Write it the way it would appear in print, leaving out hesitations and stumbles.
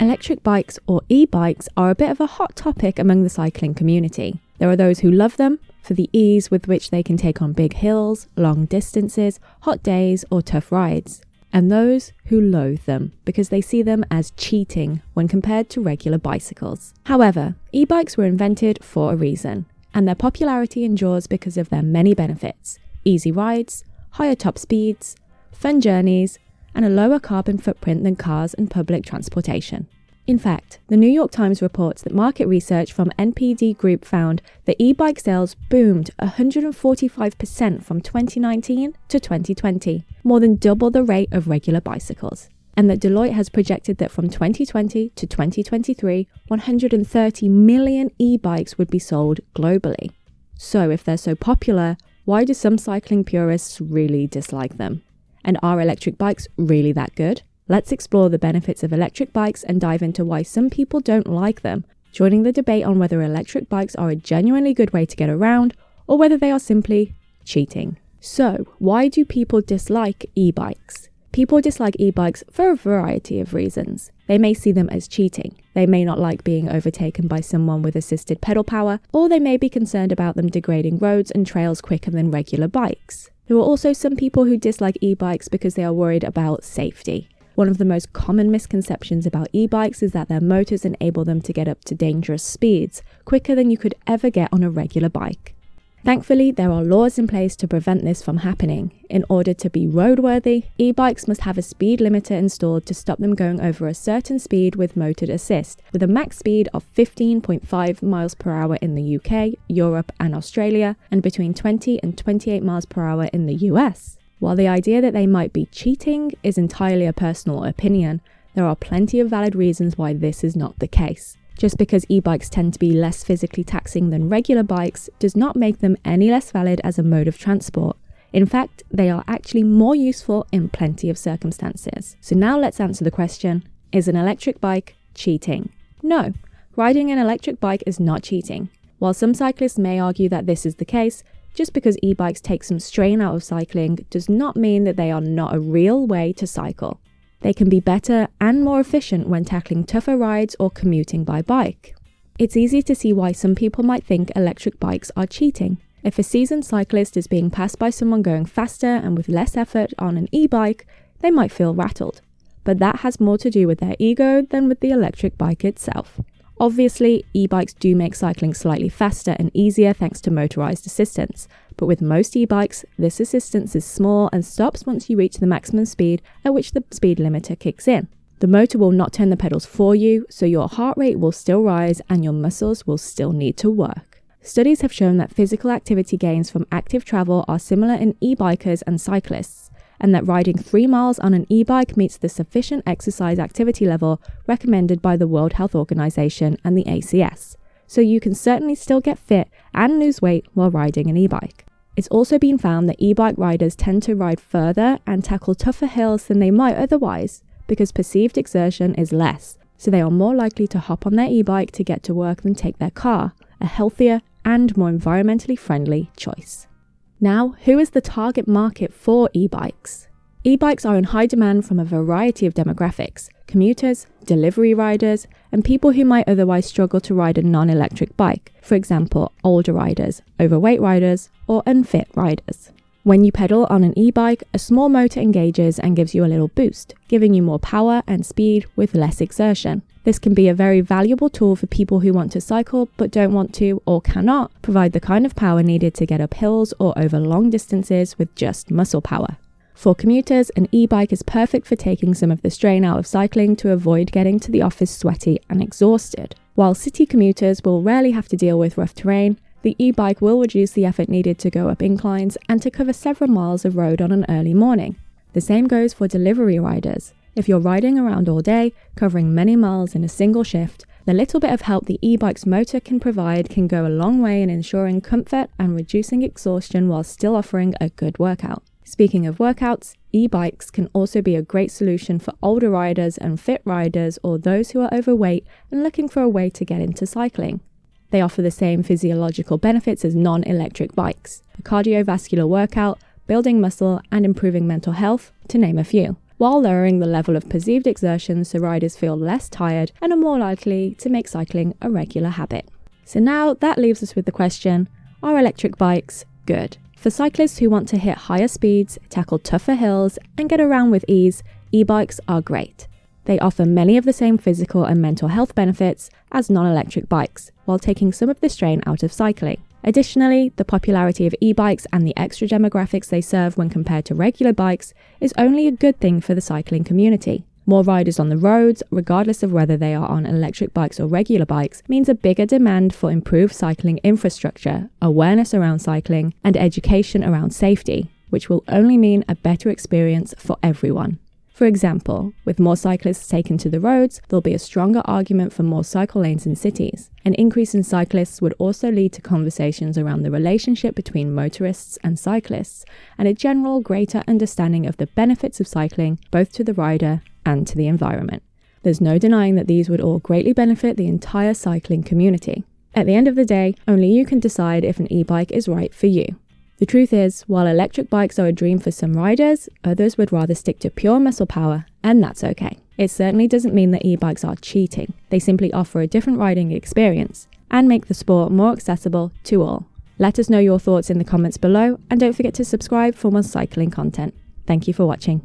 Electric bikes, or e-bikes, are a bit of a hot topic among the cycling community. There are those who love them for the ease with which they can take on big hills, long distances, hot days, or tough rides. And those who loathe them because they see them as cheating when compared to regular bicycles. However, e-bikes were invented for a reason, and their popularity endures because of their many benefits: easy rides, higher top speeds, fun journeys, and a lower carbon footprint than cars and public transportation. In fact, the New York Times reports that market research from NPD Group found that e-bike sales boomed 145% from 2019 to 2020, more than double the rate of regular bicycles. And that Deloitte has projected that from 2020 to 2023, 130 million e-bikes would be sold globally. So if they're so popular, why do some cycling purists really dislike them? And are electric bikes really that good? Let's explore the benefits of electric bikes and dive into why some people don't like them, joining the debate on whether electric bikes are a genuinely good way to get around or whether they are simply cheating. So, why do people dislike e-bikes? People dislike e-bikes for a variety of reasons. They may see them as cheating. They may not like being overtaken by someone with assisted pedal power, or they may be concerned about them degrading roads and trails quicker than regular bikes. There are also some people who dislike e-bikes because they are worried about safety. One of the most common misconceptions about e-bikes is that their motors enable them to get up to dangerous speeds, quicker than you could ever get on a regular bike. Thankfully, there are laws in place to prevent this from happening. In order to be roadworthy, e-bikes must have a speed limiter installed to stop them going over a certain speed with motored assist, with a max speed of 15.5 miles per hour in the UK, Europe and Australia, and between 20 and 28 miles per hour in the US. While the idea that they might be cheating is entirely a personal opinion, there are plenty of valid reasons why this is not the case. Just because e-bikes tend to be less physically taxing than regular bikes does not make them any less valid as a mode of transport. In fact, they are actually more useful in plenty of circumstances. So now let's answer the question, is an electric bike cheating? No, riding an electric bike is not cheating. While some cyclists may argue that this is the case, just because e-bikes take some strain out of cycling does not mean that they are not a real way to cycle. They can be better and more efficient when tackling tougher rides or commuting by bike. It's easy to see why some people might think electric bikes are cheating. If a seasoned cyclist is being passed by someone going faster and with less effort on an e-bike, they might feel rattled. But that has more to do with their ego than with the electric bike itself. Obviously, e-bikes do make cycling slightly faster and easier thanks to motorized assistance, but with most e-bikes, this assistance is small and stops once you reach the maximum speed at which the speed limiter kicks in. The motor will not turn the pedals for you, so your heart rate will still rise and your muscles will still need to work. Studies have shown that physical activity gains from active travel are similar in e-bikers and cyclists, and that riding 3 miles on an e-bike meets the sufficient exercise activity level recommended by the World Health Organization and the ACS. So you can certainly still get fit and lose weight while riding an e-bike. It's also been found that e-bike riders tend to ride further and tackle tougher hills than they might otherwise, because perceived exertion is less, so they are more likely to hop on their e-bike to get to work than take their car, a healthier and more environmentally friendly choice. Now, who is the target market for e-bikes? E-bikes are in high demand from a variety of demographics: commuters, delivery riders, and people who might otherwise struggle to ride a non-electric bike, for example, older riders, overweight riders, or unfit riders. When you pedal on an e-bike, a small motor engages and gives you a little boost, giving you more power and speed with less exertion. This can be a very valuable tool for people who want to cycle but don't want to or cannot provide the kind of power needed to get up hills or over long distances with just muscle power. For commuters, an e-bike is perfect for taking some of the strain out of cycling to avoid getting to the office sweaty and exhausted. While city commuters will rarely have to deal with rough terrain, the e-bike will reduce the effort needed to go up inclines and to cover several miles of road on an early morning. The same goes for delivery riders. If you're riding around all day, covering many miles in a single shift, the little bit of help the e-bike's motor can provide can go a long way in ensuring comfort and reducing exhaustion while still offering a good workout. Speaking of workouts, e-bikes can also be a great solution for older riders and fit riders or those who are overweight and looking for a way to get into cycling. They offer the same physiological benefits as non-electric bikes: a cardiovascular workout, building muscle, and improving mental health, to name a few. while lowering the level of perceived exertion so riders feel less tired and are more likely to make cycling a regular habit. So now that leaves us with the question, are electric bikes good? For cyclists who want to hit higher speeds, tackle tougher hills, and get around with ease, e-bikes are great. They offer many of the same physical and mental health benefits as non-electric bikes, while taking some of the strain out of cycling. Additionally, the popularity of e-bikes and the extra demographics they serve when compared to regular bikes is only a good thing for the cycling community. More riders on the roads, regardless of whether they are on electric bikes or regular bikes, means a bigger demand for improved cycling infrastructure, awareness around cycling, and education around safety, which will only mean a better experience for everyone. For example, with more cyclists taken to the roads, there'll be a stronger argument for more cycle lanes in cities. An increase in cyclists would also lead to conversations around the relationship between motorists and cyclists, and a general greater understanding of the benefits of cycling, both to the rider and to the environment. There's no denying that these would all greatly benefit the entire cycling community. At the end of the day, only you can decide if an e-bike is right for you. The truth is, while electric bikes are a dream for some riders, others would rather stick to pure muscle power, and that's okay. It certainly doesn't mean that e-bikes are cheating. They simply offer a different riding experience and make the sport more accessible to all. Let us know your thoughts in the comments below, and don't forget to subscribe for more cycling content. Thank you for watching.